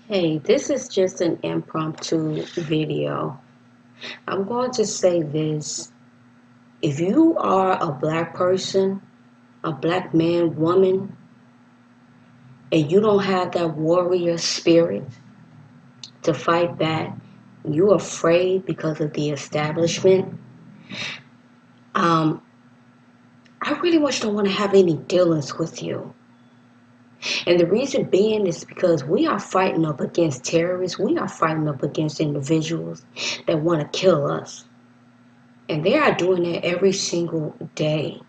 Hey, this is just an impromptu video. I'm going to say this. If you are a black person, a black man, woman, and you don't have that warrior spirit to fight back, you're afraid because of the establishment, um, I really much don't want to have any dealings with you. And the reason being is because we are fighting up against terrorists. We are fighting up against individuals that want to kill us. And they are doing it every single day.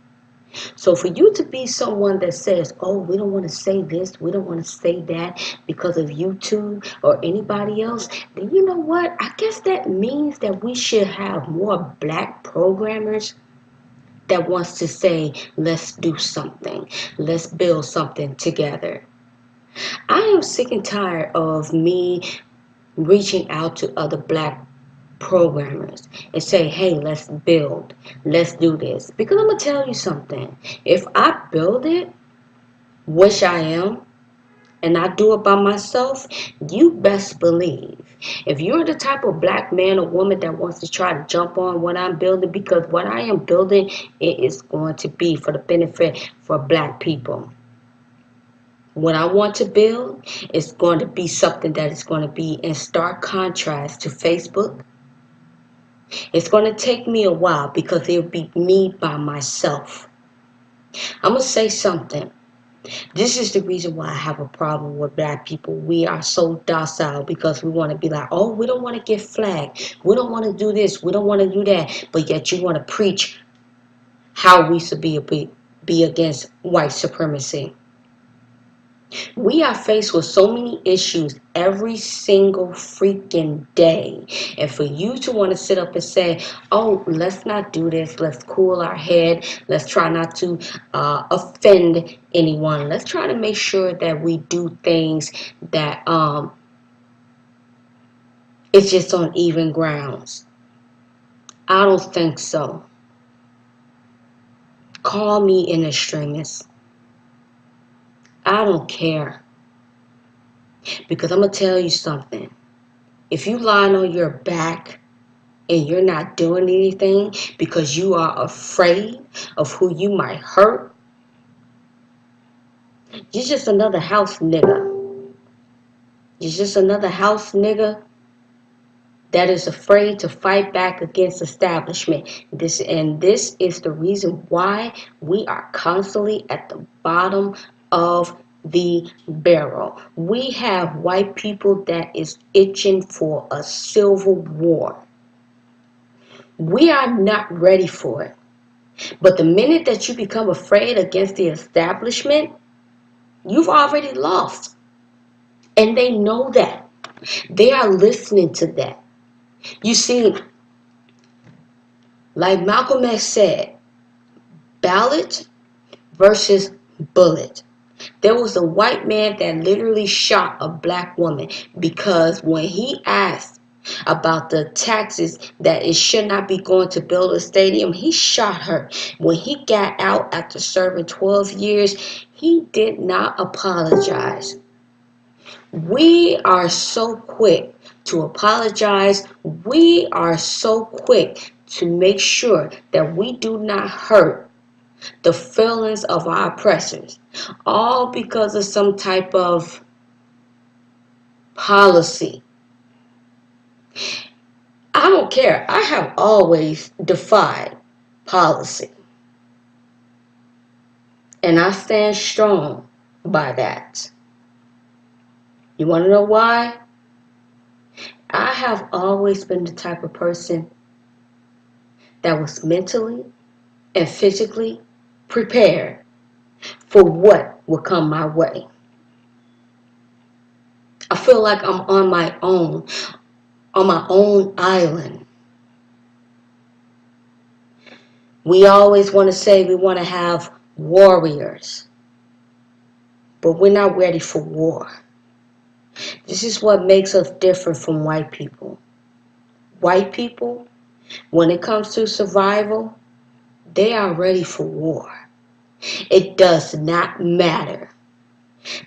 So for you to be someone that says, oh, we don't want to say this, we don't want to say that because of YouTube or anybody else, then you know what? I guess that means that we should have more black programmers that wants to say, let's do something. Let's build something together. I am sick and tired of me reaching out to other black programmers and say, hey, let's build, let's do this. Because I'm going to tell you something. If I build it, which I am, and I do it by myself, you best believe. If you're the type of black man or woman that wants to try to jump on what I'm building, because what I am building, it is going to be for the benefit for black people. What I want to build is going to be something that is going to be in stark contrast to Facebook. It's going to take me a while because it'll be me by myself. I'm going to say something. This is the reason why I have a problem with black people. We are so docile because we want to be like, oh, we don't want to get flagged. We don't want to do this. We don't want to do that. But yet you want to preach how we should be against white supremacy. We are faced with so many issues every single freaking day. And for you to want to sit up and say, oh, let's not do this. Let's cool our head. Let's try not to offend anyone. Let's try to make sure that we do things that it's just on even grounds. I don't think so. Call me an extremist. I don't care. Because I'm going to tell you something. If you lying on your back and you're not doing anything because you are afraid of who you might hurt, you're just another house nigga. You're just another house nigga that is afraid to fight back against establishment. This is the reason why we are constantly at the bottom of the barrel. We have white people that is itching for a civil war. We are not ready for it. But the minute that you become afraid against the establishment, you've already lost. And they know that. They are listening to that. You see, like Malcolm X said, ballot versus bullet. There was a white man that literally shot a black woman because when he asked about the taxes that it should not be going to build a stadium, he shot her. When he got out after serving 12 years, he did not apologize. We are so quick to apologize. We are so quick to make sure that we do not hurt the feelings of our oppressors, all because of some type of policy. I don't care. I have always defied policy, and I stand strong by that. You want to know why? I have always been the type of person that was mentally and physically prepared for what would come my way. I feel like I'm on my own island. We always want to say we want to have warriors, but we're not ready for war. This is what makes us different from white people. White people, when it comes to survival, they are ready for war. It does not matter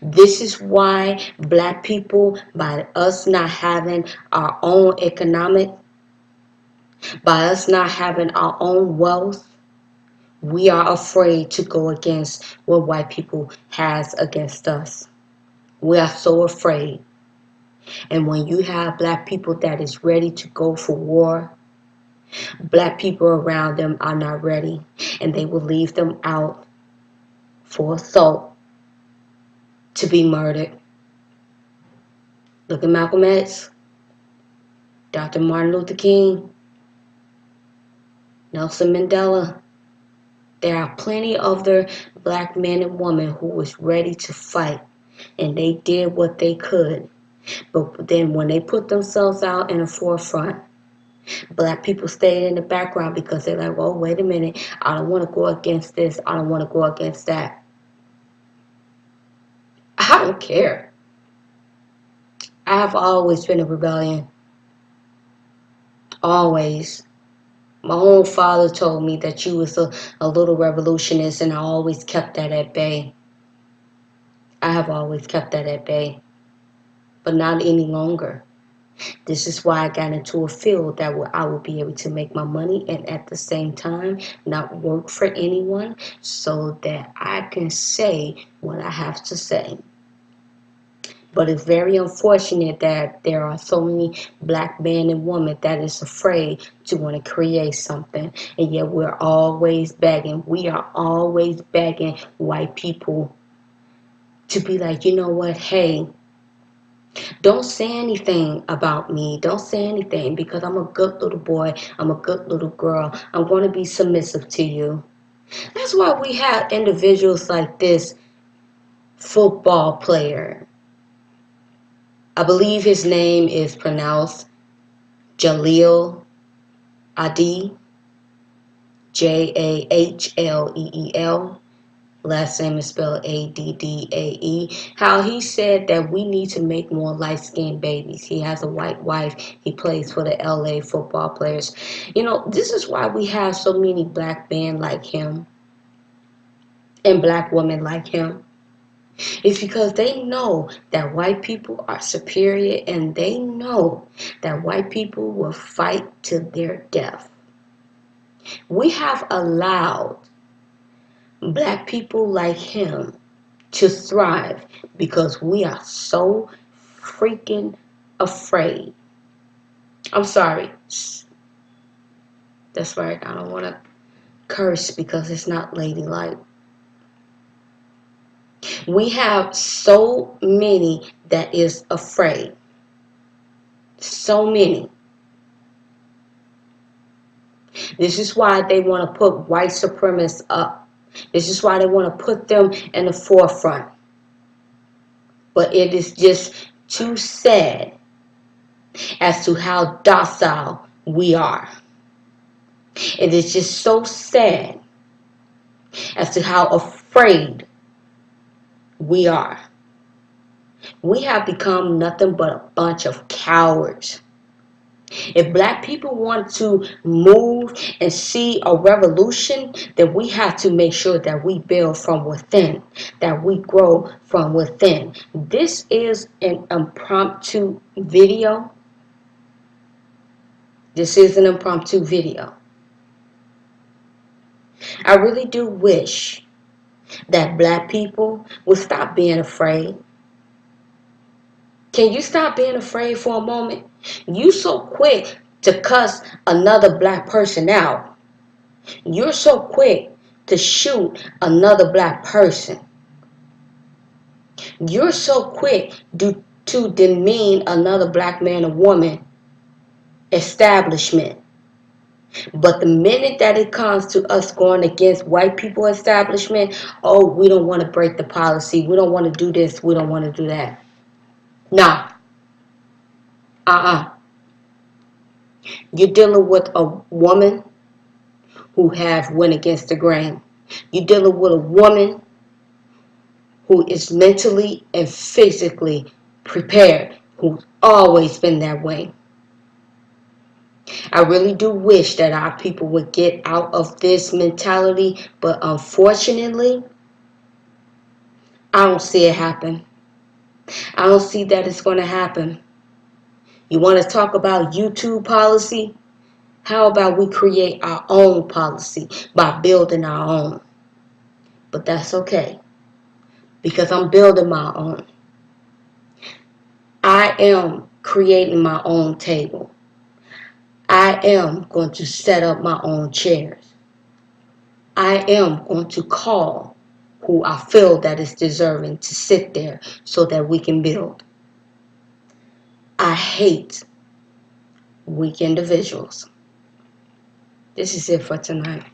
This is why black people, by us not having our own economic, by us not having our own wealth, we are afraid to go against what white people has against us. We are so afraid. And when you have black people that is ready to go for war, black people around them are not ready, and they will leave them out for assault to be murdered. Look at Malcolm X, Dr. Martin Luther King, Nelson Mandela. There are plenty of other black men and women who was ready to fight, and they did what they could. But then when they put themselves out in the forefront, black people stayed in the background because they're like, well, wait a minute, I don't want to go against this, I don't want to go against that. I don't care. I have always been a rebellion. Always. My own father told me that you was a little revolutionist, and I always kept that at bay. I have always kept that at bay, but not any longer. This is why I got into a field that I will be able to make my money and at the same time not work for anyone so that I can say what I have to say. But it's very unfortunate that there are so many black men and women that is afraid to want to create something. And yet we're always begging. We are always begging white people to be like, you know what, hey, don't say anything about me. Don't say anything because I'm a good little boy. I'm a good little girl. I'm going to be submissive to you. That's why we have individuals like this football player. I believe his name is pronounced Jahleel Addae, Jahlleel. Last name is spelled Addae. How he said that we need to make more light-skinned babies. He has a white wife. He plays for the LA football players. You know, this is why we have so many black men like him and black women like him. It's because they know that white people are superior, and they know that white people will fight to their death. We have allowed black people like him to thrive because we are so freaking afraid. I'm sorry. That's right. I don't want to curse because it's not ladylike. We have so many that is afraid. So many. This is why they want to put white supremacists up. This is why they want to put them in the forefront. But it is just too sad as to how docile we are. It is just so sad as to how afraid we are. We have become nothing but a bunch of cowards. If black people want to move and see a revolution, then we have to make sure that we build from within, that we grow from within. This is an impromptu video. This is an impromptu video. I really do wish that black people would stop being afraid. Can you stop being afraid for a moment? You so quick to cuss another black person out. You're so quick to shoot another black person. You're so quick to demean another black man or woman establishment. But the minute that it comes to us going against white people establishment, oh, we don't want to break the policy. We don't want to do this. We don't want to do that. Nah. You're dealing with a woman who have went against the grain. You're dealing with a woman who is mentally and physically prepared, who's always been that way. I really do wish that our people would get out of this mentality, but unfortunately, I don't see it happen. I don't see that it's going to happen. You want to talk about YouTube policy? How about we create our own policy by building our own? But that's okay, because I'm building my own. I am creating my own table. I am going to set up my own chairs. I am going to call who I feel that is deserving to sit there so that we can build. I hate weak individuals. This is it for tonight.